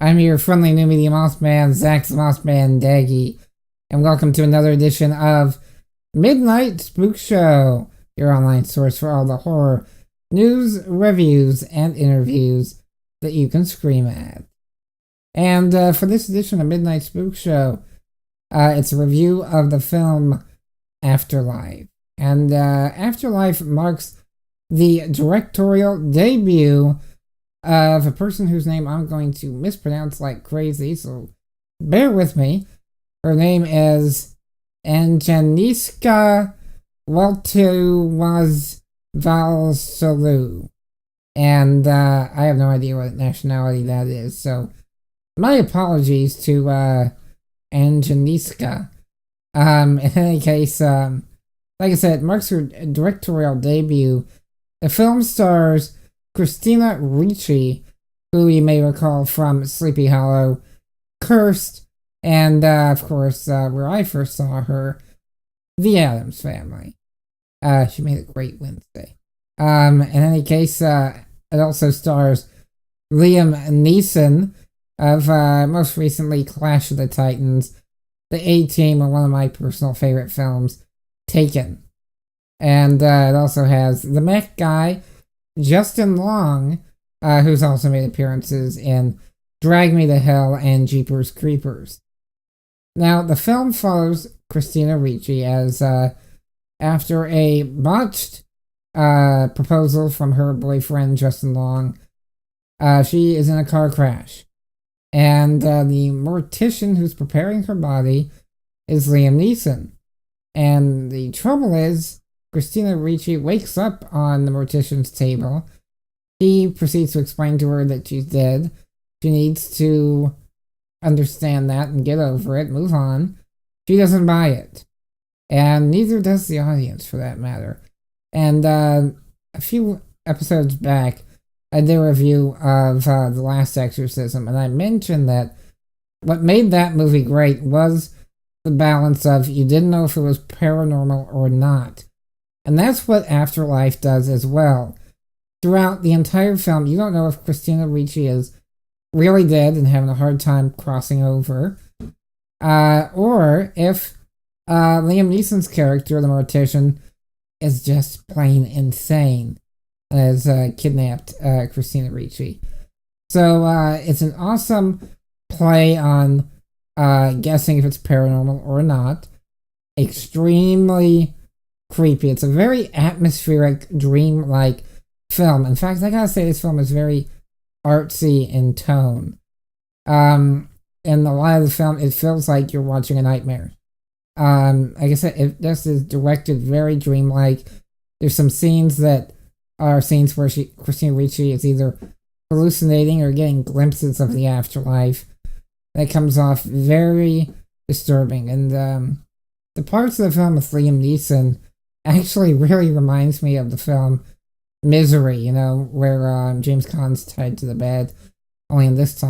I'm your friendly new media Mothman, Zach's Mothman Daggy, and welcome to another edition of Midnight Spookshow, your online source for all the horror news, reviews, and interviews that you can scream at. And for this edition of Midnight Spookshow, it's a review of the film After.Life. And After.Life marks the directorial debut of a person whose name I'm going to mispronounce like crazy, so bear with me. Her name is Agnieszka Waltowaz-Valsolu, and I have no idea what nationality that is, so my apologies to Agnieszka. In any case, like I said, it marks her directorial debut. The film stars Christina Ricci, who you may recall from Sleepy Hollow, Cursed, and of course, where I first saw her, The Addams Family. She made a great Wednesday. In any case, it also stars Liam Neeson of most recently Clash of the Titans, The A-Team, and one of my personal favorite films, Taken. And it also has the mech guy, Justin Long, who's also made appearances in Drag Me to Hell and Jeepers Creepers. Now, the film follows Christina Ricci as, after a botched proposal from her boyfriend, Justin Long, she is in a car crash. And the mortician who's preparing her body is Liam Neeson. And the trouble is, Christina Ricci wakes up on the mortician's table. He proceeds to explain to her that she's dead. She needs to understand that and get over it, move on. She doesn't buy it. And neither does the audience, for that matter. And a few episodes back, I did a review of The Last Exorcism, and I mentioned that what made that movie great was the balance of you didn't know if it was paranormal or not. And that's what After.Life does as well. Throughout the entire film, you don't know if Christina Ricci is really dead and having a hard time crossing over, or if Liam Neeson's character, the mortician, is just plain insane and has kidnapped Christina Ricci. So it's an awesome play on guessing if it's paranormal or not. Extremely creepy. It's a very atmospheric, dream-like film. In fact, I gotta say this film is very artsy in tone. In a lot of the film, it feels like you're watching a nightmare. Like I said, this is directed very dreamlike. There's some scenes that are scenes where Christina Ricci is either hallucinating or getting glimpses of the afterlife. That comes off very disturbing. And the parts of the film with Liam Neeson actually really reminds me of the film Misery, where James Caan's tied to the bed. Only in this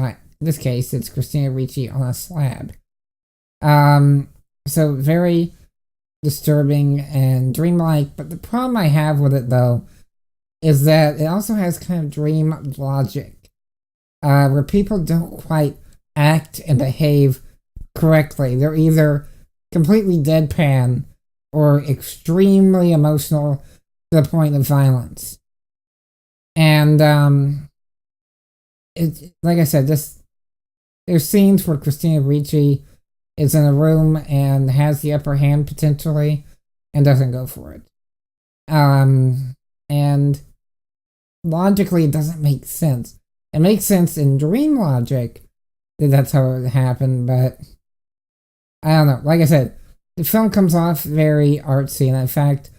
case, it's Christina Ricci on a slab. So very disturbing and dreamlike. But the problem I have with it, though, is that it also has kind of dream logic, where people don't quite act and behave correctly. They're either completely deadpan or extremely emotional to the point of violence. And like I said, there's scenes where Christina Ricci is in a room and has the upper hand potentially and doesn't go for it. And logically, it doesn't make sense. It makes sense in dream logic that that's how it happened, but I don't know. Like I said, the film comes off very artsy, and in fact,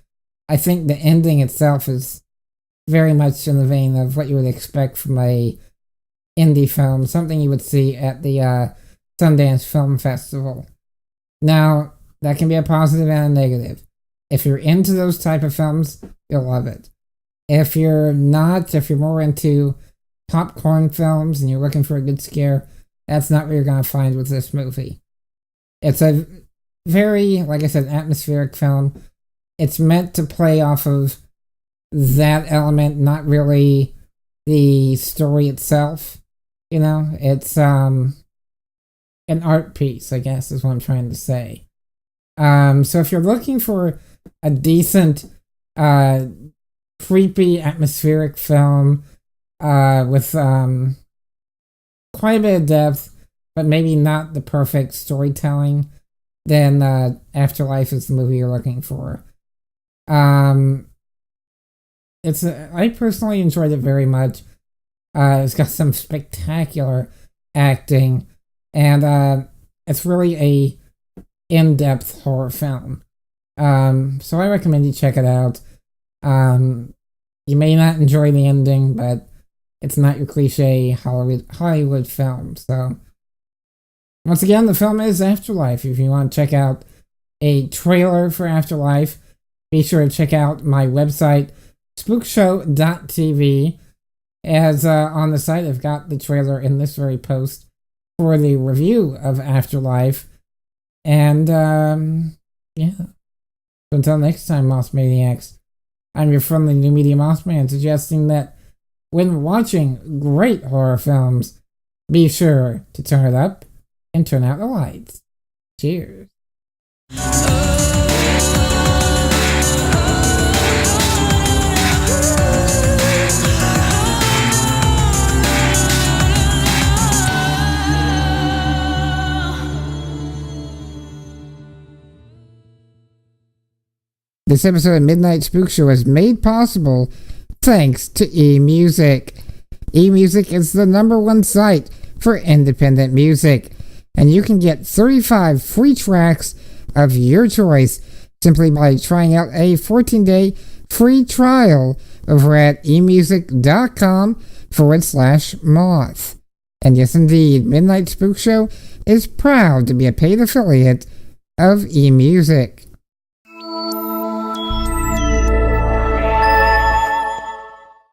I think the ending itself is very much in the vein of what you would expect from a indie film, something you would see at the Sundance Film Festival. Now, that can be a positive and a negative. If you're into those type of films, you'll love it. If you're not, if you're more into popcorn films and you're looking for a good scare, that's not what you're going to find with this movie. It's a very, like I said, atmospheric film. It's meant to play off of that element, not really the story itself. It's an art piece, I guess is what I'm trying to say. So if you're looking for a decent, creepy, atmospheric film with quite a bit of depth, but maybe not the perfect storytelling, then After.Life is the movie you're looking for. I personally enjoyed it very much. It's got some spectacular acting, and it's really a in-depth horror film. So I recommend you check it out. You may not enjoy the ending, but it's not your cliche Hollywood film. So once again, the film is After.Life. If you want to check out a trailer for After.Life, be sure to check out my website, spookshow.tv. As on the site, I've got the trailer in this very post for the review of After.Life. And, yeah. So until next time, Moss Maniacs, I'm your friendly new media Moss Man, suggesting that when watching great horror films, be sure to turn it up and turn out the lights. Cheers. This episode of Midnight Spook Show is made possible thanks to eMusic. eMusic is the #1 site for independent music, and you can get 35 free tracks of your choice simply by trying out a 14-day free trial over at emusic.com/moth. And yes, indeed, Midnight Spook Show is proud to be a paid affiliate of eMusic.